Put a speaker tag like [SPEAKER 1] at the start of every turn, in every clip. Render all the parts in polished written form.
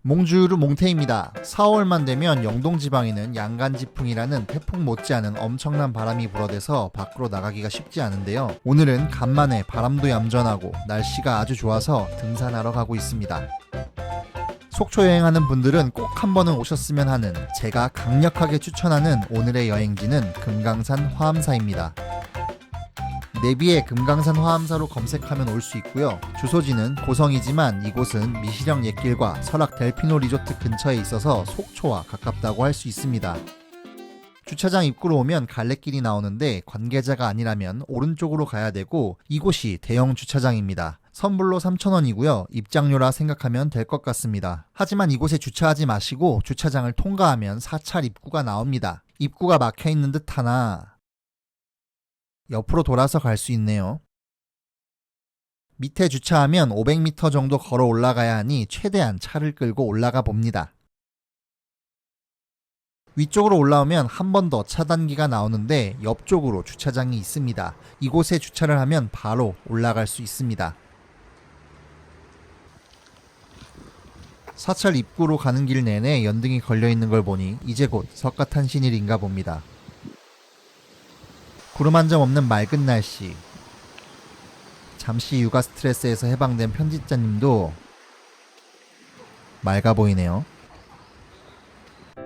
[SPEAKER 1] 몽주르 몽테입니다. 4월만 되면 영동지방에는 양간지풍이라는 태풍 못지않은 엄청난 바람이 불어대서 밖으로 나가기가 쉽지 않은데요. 오늘은 간만에 바람도 얌전하고 날씨가 아주 좋아서 등산하러 가고 있습니다. 속초 여행하는 분들은 꼭 한 번은 오셨으면 하는, 제가 강력하게 추천하는 오늘의 여행지는 금강산 화암사입니다. 내비에 금강산 화암사로 검색하면 올 수 있고요. 주소지는 고성이지만 이곳은 미시령 옛길과 설악 델피노 리조트 근처에 있어서 속초와 가깝다고 할 수 있습니다. 주차장 입구로 오면 갈래길이 나오는데 관계자가 아니라면 오른쪽으로 가야 되고, 이곳이 대형 주차장입니다. 선불로 3,000원이고요. 입장료라 생각하면 될 것 같습니다. 하지만 이곳에 주차하지 마시고 주차장을 통과하면 사찰 입구가 나옵니다. 입구가 막혀있는 듯 하나 옆으로 돌아서 갈 수 있네요. 밑에 주차하면 500m 정도 걸어 올라가야 하니 최대한 차를 끌고 올라가 봅니다. 위쪽으로 올라오면 한 번 더 차단기가 나오는데 옆쪽으로 주차장이 있습니다. 이곳에 주차를 하면 바로 올라갈 수 있습니다. 사찰 입구로 가는 길 내내 연등이 걸려있는 걸 보니 이제 곧 석가탄신일인가 봅니다. 구름 한 점 없는 맑은 날씨. 잠시 육아 스트레스에서 해방된 편집자님도 맑아 보이네요.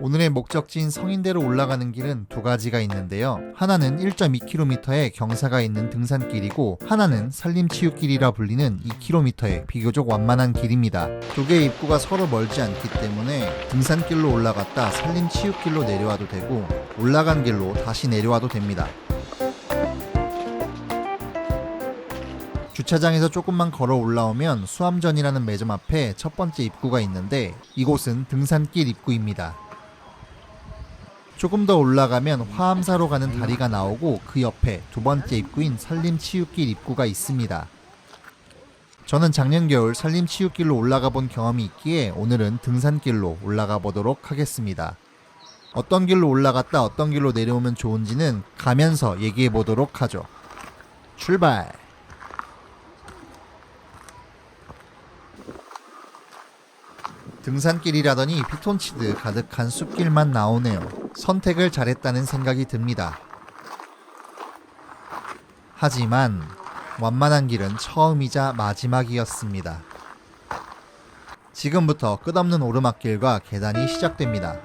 [SPEAKER 1] 오늘의 목적지인 성인대로 올라가는 길은 두 가지가 있는데요. 하나는 1.2km의 경사가 있는 등산길이고, 하나는 산림치유길이라 불리는 2km의 비교적 완만한 길입니다. 두 개의 입구가 서로 멀지 않기 때문에 등산길로 올라갔다 산림치유길로 내려와도 되고, 올라간 길로 다시 내려와도 됩니다. 주차장에서 조금만 걸어 올라오면 수암전이라는 매점 앞에 첫 번째 입구가 있는데, 이곳은 등산길 입구입니다. 조금 더 올라가면 화암사로 가는 다리가 나오고, 그 옆에 두 번째 입구인 산림치유길 입구가 있습니다. 저는 작년 겨울 산림치유길로 올라가 본 경험이 있기에 오늘은 등산길로 올라가 보도록 하겠습니다. 어떤 길로 올라갔다 어떤 길로 내려오면 좋은지는 가면서 얘기해 보도록 하죠. 출발! 등산길이라더니 피톤치드 가득한 숲길만 나오네요. 선택을 잘했다는 생각이 듭니다. 하지만 완만한 길은 처음이자 마지막이었습니다. 지금부터 끝없는 오르막길과 계단이 시작됩니다.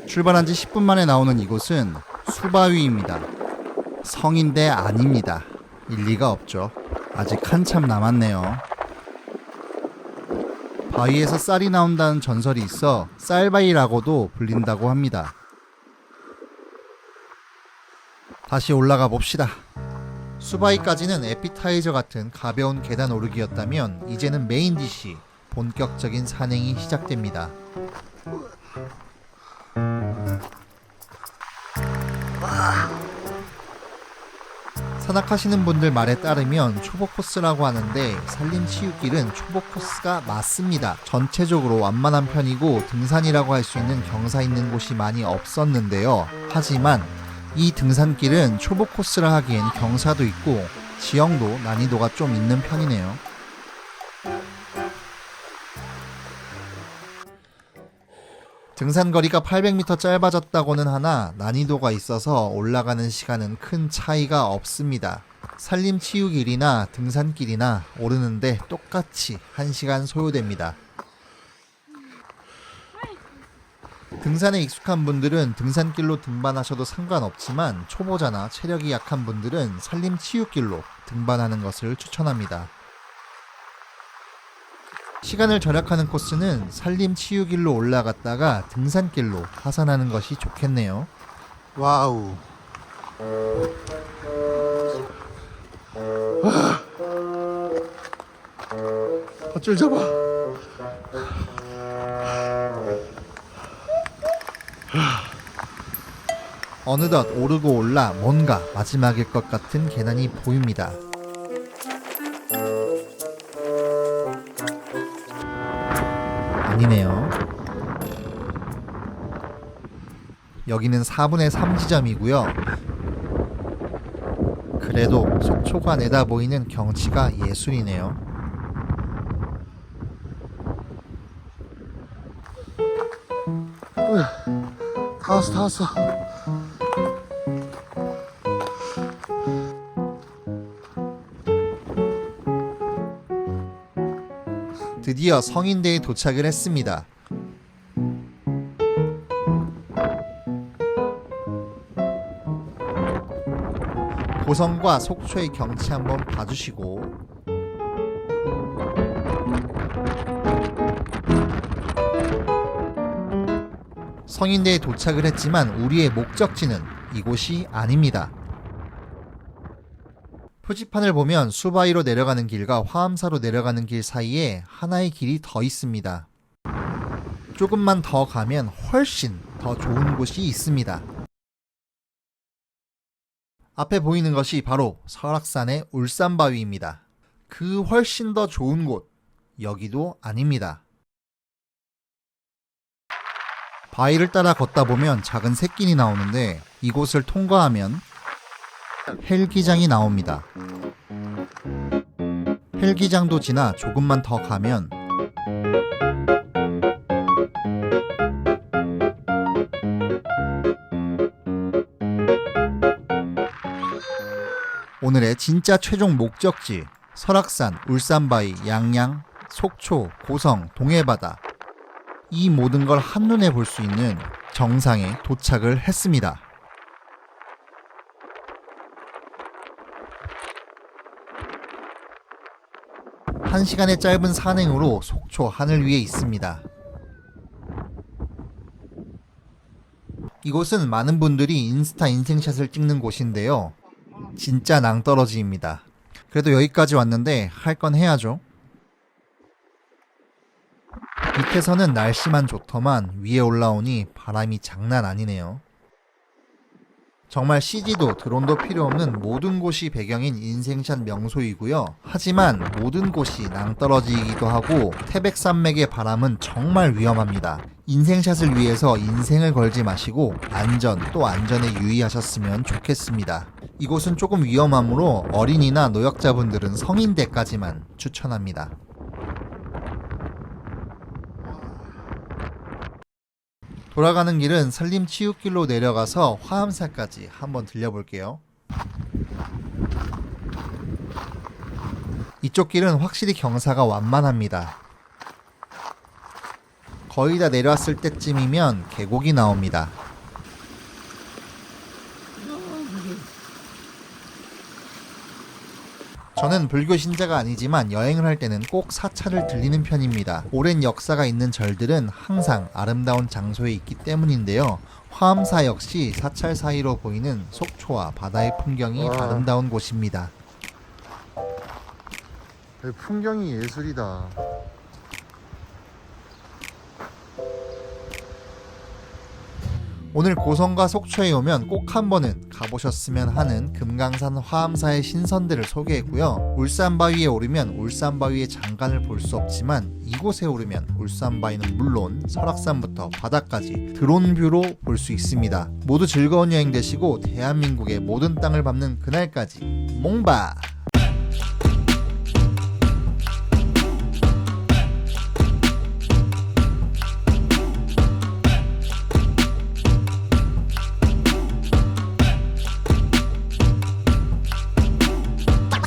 [SPEAKER 1] 출발한 지 10분 만에 나오는 이곳은 수바위입니다. 성인대 아닙니다. 일리가 없죠. 아직 한참 남았네요. 바위에서 쌀이 나온다는 전설이 있어 쌀바위라고도 불린다고 합니다. 다시 올라가 봅시다. 수바위까지는 에피타이저 같은 가벼운 계단 오르기였다면 이제는 메인 디시, 본격적인 산행이 시작됩니다. 산악하시는 분들 말에 따르면 초보 코스라고 하는데, 산림치유길은 초보 코스가 맞습니다. 전체적으로 완만한 편이고 등산이라고 할 수 있는 경사 있는 곳이 많이 없었는데요. 하지만 이 등산길은 초보 코스라 하기엔 경사도 있고 지형도 난이도가 좀 있는 편이네요. 등산 거리가 800m 짧아졌다고는 하나 난이도가 있어서 올라가는 시간은 큰 차이가 없습니다. 산림치유길이나 등산길이나 오르는데 똑같이 1시간 소요됩니다. 등산에 익숙한 분들은 등산길로 등반하셔도 상관없지만, 초보자나 체력이 약한 분들은 산림치유길로 등반하는 것을 추천합니다. 시간을 절약하는 코스는 산림치유길로 올라갔다가 등산길로 하산하는 것이 좋겠네요. 와우. 밧줄 잡아. 어느덧 오르고 올라 뭔가 마지막일 것 같은 계단이 보입니다. 아니네요. 여기는 4분의 3 지점이고요. 그래도 속초가 내다 보이는 경치가 예술이네요.
[SPEAKER 2] 다 왔어.
[SPEAKER 1] 드디어 성인대에 도착을 했습니다. 고성과 속초의 경치 한번 봐주시고, 성인대에 도착을 했지만 우리의 목적지는 이곳이 아닙니다. 표지판을 보면 수바위로 내려가는 길과 화암사로 내려가는 길 사이에 하나의 길이 더 있습니다. 조금만 더 가면 훨씬 더 좋은 곳이 있습니다. 앞에 보이는 것이 바로 설악산의 울산바위입니다. 그 훨씬 더 좋은 곳, 여기도 아닙니다. 바위를 따라 걷다 보면 작은 샛길이 나오는데 이곳을 통과하면 헬기장이 나옵니다. 헬기장도 지나 조금만 더 가면 오늘의 진짜 최종 목적지 설악산, 울산바위, 양양, 속초, 고성, 동해바다, 이 모든 걸 한눈에 볼 수 있는 정상에 도착을 했습니다. 한 시간의 짧은 산행으로 속초 하늘 위에 있습니다. 이곳은 많은 분들이 인스타 인생샷을 찍는 곳인데요. 진짜 낭떠러지입니다. 그래도 여기까지 왔는데 할 건 해야죠. 밑에서는 날씨만 좋더만 위에 올라오니 바람이 장난 아니네요. 정말 CG도 드론도 필요 없는 모든 곳이 배경인 인생샷 명소이고요. 하지만 모든 곳이 낭떠러지이기도 하고 태백산맥의 바람은 정말 위험합니다. 인생샷을 위해서 인생을 걸지 마시고 안전 또 안전에 유의하셨으면 좋겠습니다. 이곳은 조금 위험하므로 어린이나 노약자분들은 성인대까지만 추천합니다. 돌아가는 길은 산림치유길로 내려가서 화암사까지 한번 들려볼게요. 이쪽 길은 확실히 경사가 완만합니다. 거의 다 내려왔을 때쯤이면 계곡이 나옵니다. 저는 불교 신자가 아니지만 여행을 할 때는 꼭 사찰을 들리는 편입니다. 오랜 역사가 있는 절들은 항상 아름다운 장소에 있기 때문인데요. 화암사 역시 사찰 사이로 보이는 속초와 바다의 풍경이 아름다운 곳입니다.
[SPEAKER 2] 풍경이 예술이다.
[SPEAKER 1] 오늘 고성과 속초에 오면 꼭 한 번은 가보셨으면 하는 금강산 화암사의 신선들을 소개했고요. 울산바위에 오르면 울산바위의 장관을 볼 수 없지만 이곳에 오르면 울산바위는 물론 설악산부터 바다까지 드론뷰로 볼 수 있습니다. 모두 즐거운 여행 되시고 대한민국의 모든 땅을 밟는 그날까지 몽바!